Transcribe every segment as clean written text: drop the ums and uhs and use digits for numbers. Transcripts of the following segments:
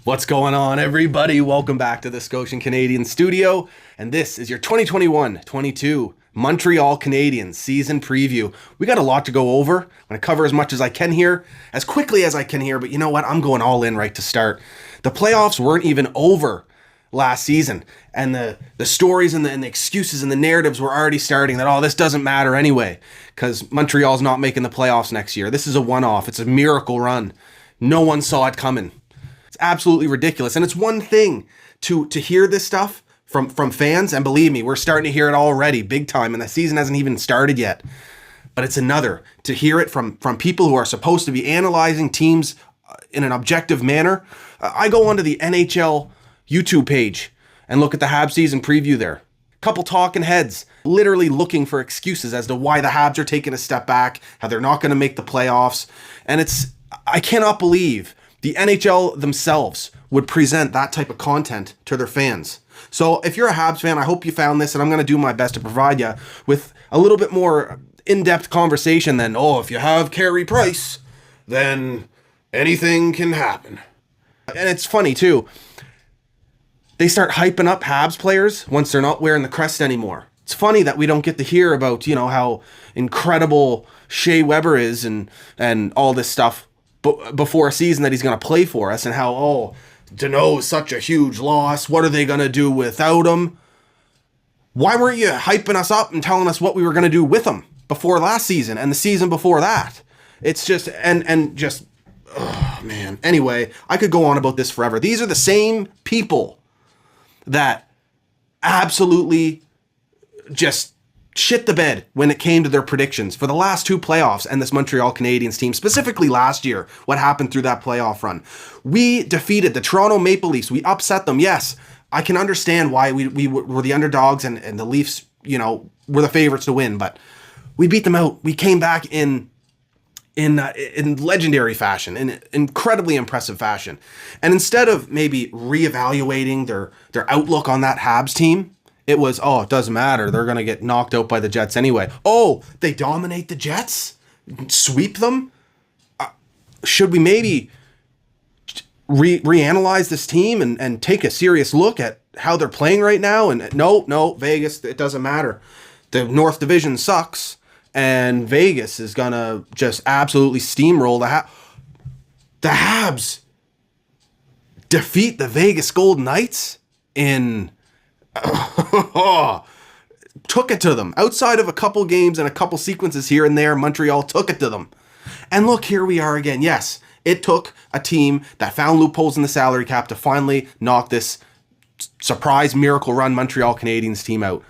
What's going on, everybody? Welcome back to the Scotian Canadian studio, and this is your 2021-22 Montreal Canadiens season preview. We got a lot to go over. I'm going to cover as much as I can here, as quickly as I can here, but you know what? I'm going all in right to start. The playoffs weren't even over last season, and the stories and the excuses and the narratives were already starting that, oh, this doesn't matter anyway, because Montreal's not making the playoffs next year. This is a one-off. It's a miracle run. No one saw it coming. It's absolutely ridiculous. And it's one thing to hear this stuff from fans, and believe me, we're starting to hear it already big time, and the season hasn't even started yet. But it's another to hear it from people who are supposed to be analyzing teams in an objective manner. I go onto the NHL YouTube page and look at the Habs season preview there. Couple talking heads literally looking for excuses as to why the Habs are taking a step back, how they're not going to make the playoffs. And I cannot believe the NHL themselves would present that type of content to their fans. So if you're a Habs fan, I hope you found this, and I'm going to do my best to provide you with a little bit more in-depth conversation than, oh, if you have Carey Price, then anything can happen. And it's funny, too. They start hyping up Habs players once they're not wearing the crest anymore. It's funny that we don't get to hear about, how incredible Shea Weber is and all this stuff before a season that he's going to play for us, and how, Deneau's such a huge loss. What are they going to do without him? Why weren't you hyping us up and telling us what we were going to do with him before last season and the season before that? It's just, oh man. Anyway, I could go on about this forever. These are the same people that absolutely just shit the bed when it came to their predictions for the last two playoffs and this Montreal Canadiens team, specifically last year, what happened through that playoff run. We defeated the Toronto Maple Leafs. We upset them. Yes, I can understand why we were the underdogs and the Leafs, were the favorites to win, but we beat them out. We came back in legendary fashion, in incredibly impressive fashion. And instead of maybe reevaluating their outlook on that Habs team, it was, it doesn't matter. They're going to get knocked out by the Jets anyway. Oh, they dominate the Jets? Sweep them? Should we maybe reanalyze this team and take a serious look at how they're playing right now? And no, Vegas, it doesn't matter. The North Division sucks, and Vegas is going to just absolutely steamroll the Habs defeat the Vegas Golden Knights in... took it to them. Outside of a couple games and a couple sequences here and there, Montreal took it to them. And look, here we are again. Yes, it took a team that found loopholes in the salary cap to finally knock this surprise miracle run Montreal Canadiens team out.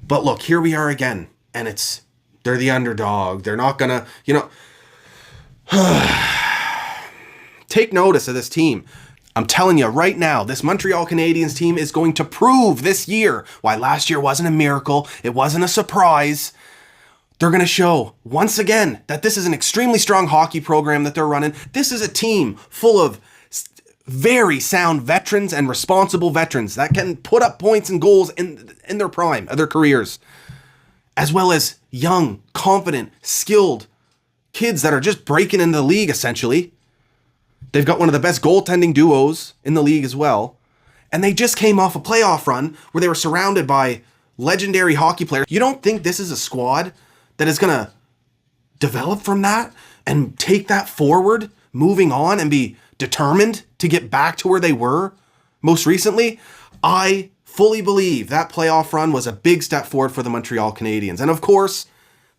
But look, here we are again. And they're the underdog. They're not gonna, take notice of this team. I'm telling you right now, this Montreal Canadiens team is going to prove this year why last year wasn't a miracle. It wasn't a surprise. They're going to show once again that this is an extremely strong hockey program that they're running. This is a team full of very sound veterans and responsible veterans that can put up points and goals in their prime of their careers, as well as young, confident, skilled kids that are just breaking into the league, essentially. They've got one of the best goaltending duos in the league as well. And they just came off a playoff run where they were surrounded by legendary hockey players. You don't think this is a squad that is going to develop from that and take that forward, moving on, and be determined to get back to where they were most recently? I fully believe that playoff run was a big step forward for the Montreal Canadiens. And of course,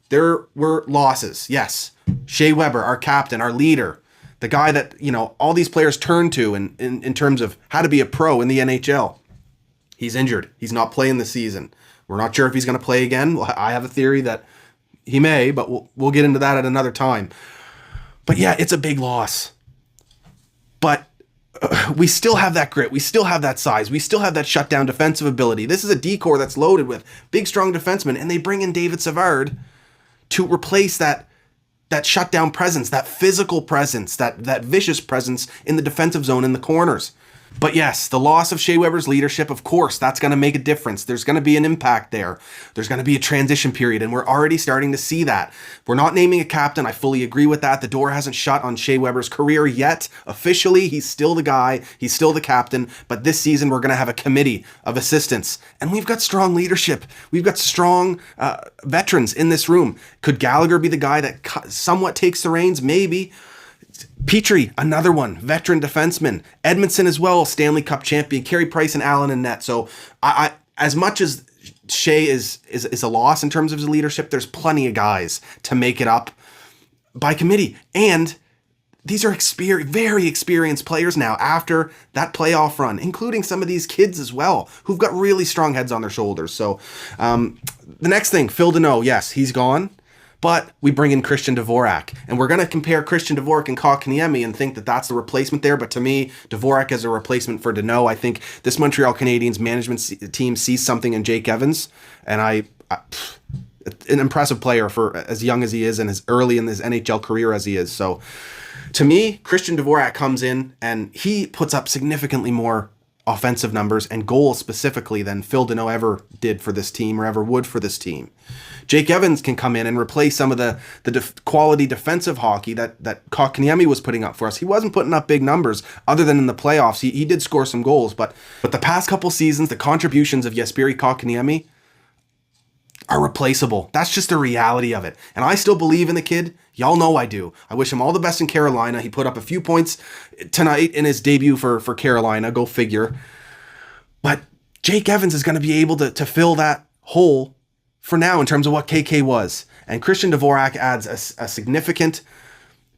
there were losses. Yes, Shea Weber, our captain, our leader, the guy that, all these players turn to in terms of how to be a pro in the NHL. He's injured. He's not playing this season. We're not sure if he's going to play again. I have a theory that he may, but we'll get into that at another time. But yeah, it's a big loss. But we still have that grit. We still have that size. We still have that shutdown defensive ability. This is a D-core that's loaded with big, strong defensemen, and they bring in David Savard to replace that shutdown presence, that physical presence, that vicious presence in the defensive zone in the corners. But yes, the loss of Shea Weber's leadership, of course, that's going to make a difference. There's going to be an impact there. There's going to be a transition period, and we're already starting to see that. We're not naming a captain. I fully agree with that. The door hasn't shut on Shea Weber's career yet. Officially, he's still the guy. He's still the captain. But this season, we're going to have a committee of assistants, and we've got strong leadership. We've got strong veterans in this room. Could Gallagher be the guy that somewhat takes the reins? Maybe. Petrie, another one, veteran defenseman. Edmondson as well, Stanley Cup champion. Carey Price and Allen in net. So I as much as Shea is a loss in terms of his leadership, there's plenty of guys to make it up by committee. And these are very experienced players now after that playoff run, including some of these kids as well, who've got really strong heads on their shoulders. So the next thing, Phil Deneau, yes, he's gone. But we bring in Christian Dvorak, and we're going to compare Christian Dvorak and Kotkaniemi and think that that's the replacement there. But to me, Dvorak is a replacement for Deneau. I think this Montreal Canadiens management team sees something in Jake Evans, and an impressive player for as young as he is and as early in his NHL career as he is. So to me, Christian Dvorak comes in, and he puts up significantly more offensive numbers and goals specifically than Phil Deneau ever did for this team or ever would for this team. Jake Evans can come in and replace some of the quality defensive hockey that Kotkaniemi was putting up for us. He wasn't putting up big numbers other than in the playoffs. He did score some goals, but the past couple seasons, the contributions of Jesperi Kotkaniemi are replaceable. That's just the reality of it. And I still believe in the kid. Y'all know I do. I wish him all the best in Carolina. He put up a few points tonight in his debut for Carolina. Go figure. But Jake Evans is going to be able to fill that hole for now in terms of what KK was. And Christian Dvorak adds a significant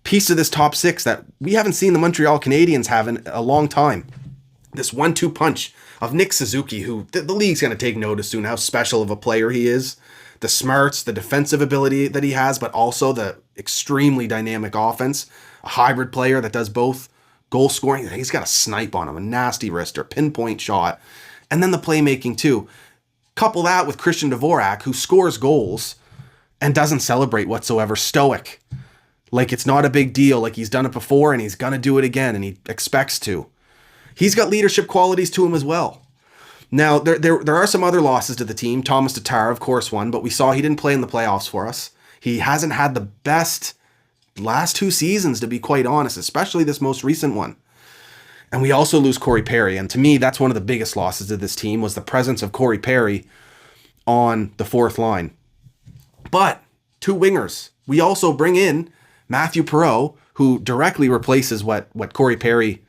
piece of this top six that we haven't seen the Montreal Canadiens have in a long time. This 1-2 punch of Nick Suzuki, who the league's going to take notice soon how special of a player he is. The smarts, the defensive ability that he has, but also the extremely dynamic offense. A hybrid player that does both. Goal scoring, he's got a snipe on him, a nasty wrister, pinpoint shot. And then the playmaking too. Couple that with Christian Dvorak, who scores goals and doesn't celebrate whatsoever. Stoic. Like it's not a big deal, like he's done it before and he's going to do it again and he expects to. He's got leadership qualities to him as well. Now, there are some other losses to the team. Thomas Tatar, of course, won, but we saw he didn't play in the playoffs for us. He hasn't had the best last two seasons, to be quite honest, especially this most recent one. And we also lose Corey Perry. And to me, that's one of the biggest losses of this team was the presence of Corey Perry on the fourth line. But two wingers. We also bring in Matthew Perreault, who directly replaces what Corey Perry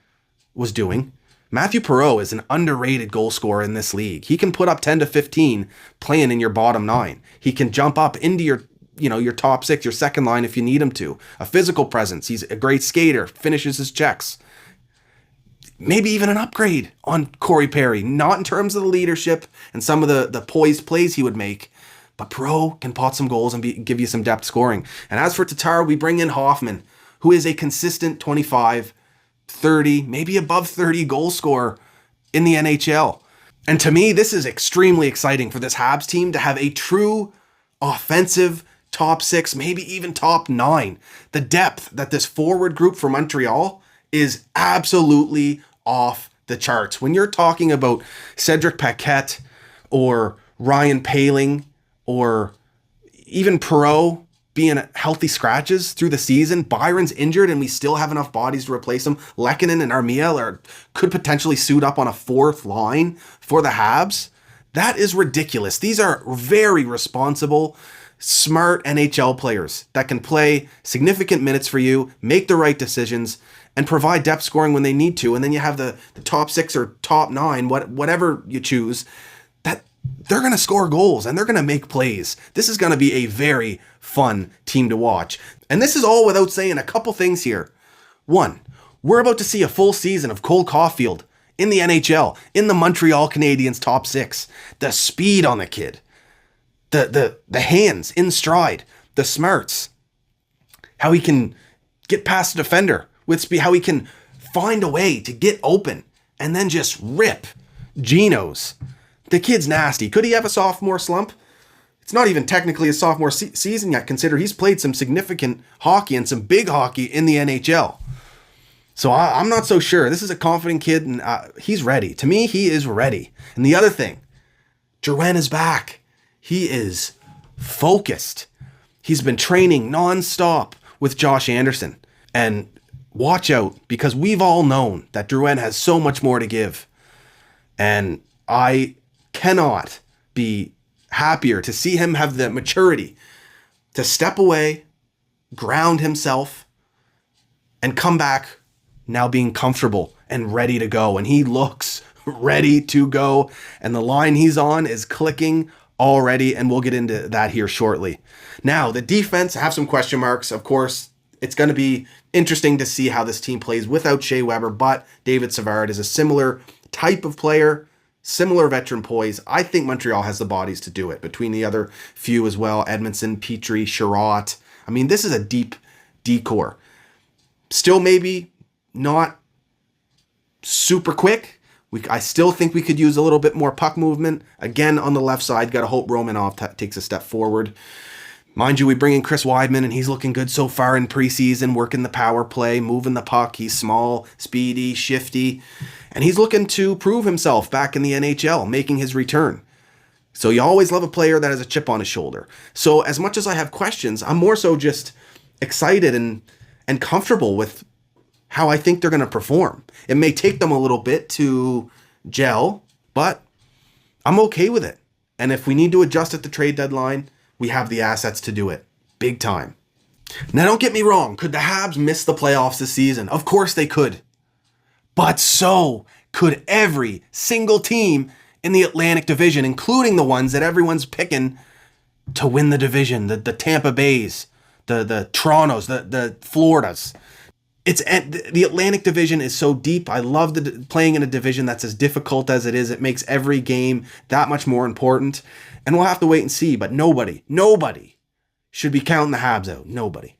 was doing. Matthew Perreault is an underrated goal scorer in this league. He can put up 10 to 15 playing in your bottom nine. He can jump up into your top six, your second line if you need him to. A physical presence. He's a great skater, finishes his checks. Maybe even an upgrade on Corey Perry. Not in terms of the leadership and some of the poised plays he would make, but Perreault can pot some goals and give you some depth scoring. And as for Tatar, we bring in Hoffman, who is a consistent 25, 30, maybe above 30 goal scorer in the NHL. And to me, this is extremely exciting for this Habs team to have a true offensive top six, maybe even top nine. The depth that this forward group for Montreal is absolutely off the charts. When you're talking about Cedric Paquette or Ryan Poehling or even Perreault being healthy scratches through the season, Byron's injured and we still have enough bodies to replace him. Lehkonen and Armiel could potentially suit up on a fourth line for the Habs. That is ridiculous. These are very responsible, smart NHL players that can play significant minutes for you, make the right decisions, and provide depth scoring when they need to. And then you have the top six or top nine, whatever you choose, that they're going to score goals and they're going to make plays. This is going to be a very fun team to watch. And this is all without saying a couple things here. One, we're about to see a full season of Cole Caulfield in the NHL, in the Montreal Canadiens top six. The speed on the kid, the hands in stride, the smarts, how he can get past a defender with speed, how he can find a way to get open and then just rip Genos. The kid's nasty. Could he have a sophomore slump? It's not even technically a sophomore season yet. Consider he's played some significant hockey and some big hockey in the NHL. So I'm not so sure. This is a confident kid, and he's ready. To me, he is ready. And the other thing, Drouin is back. He is focused. He's been training nonstop with Josh Anderson. And watch out, because we've all known that Drouin has so much more to give. And I cannot be happier to see him have the maturity to step away, ground himself, and come back now being comfortable and ready to go. And he looks ready to go. And the line he's on is clicking already, and we'll get into that here shortly. Now, the defense, I have some question marks. Of course, it's going to be interesting to see how this team plays without Shea Weber, but David Savard is a similar type of player, similar veteran poise. I think Montreal has the bodies to do it, between the other few as well, Edmondson, Petrie, Sherratt. I mean, this is a deep D-core. Still maybe not super quick. I still think we could use a little bit more puck movement. Again, on the left side, got to hope Romanoff takes a step forward. Mind you, we bring in Chris Weidman, and he's looking good so far in preseason, working the power play, moving the puck. He's small, speedy, shifty, and he's looking to prove himself back in the NHL, making his return. So you always love a player that has a chip on his shoulder. So as much as I have questions, I'm more so just excited and comfortable with how I think they're going to perform. It may take them a little bit to gel, but I'm okay with it. And if we need to adjust at the trade deadline, we have the assets to do it. Big time. Now, don't get me wrong. Could the Habs miss the playoffs this season? Of course they could. But so could every single team in the Atlantic Division, including the ones that everyone's picking to win the division. The Tampa Bays, the Torontos, the Floridas. The Atlantic Division is so deep. I love playing in a division that's as difficult as it is. It makes every game that much more important. And we'll have to wait and see. But nobody should be counting the Habs out. Nobody.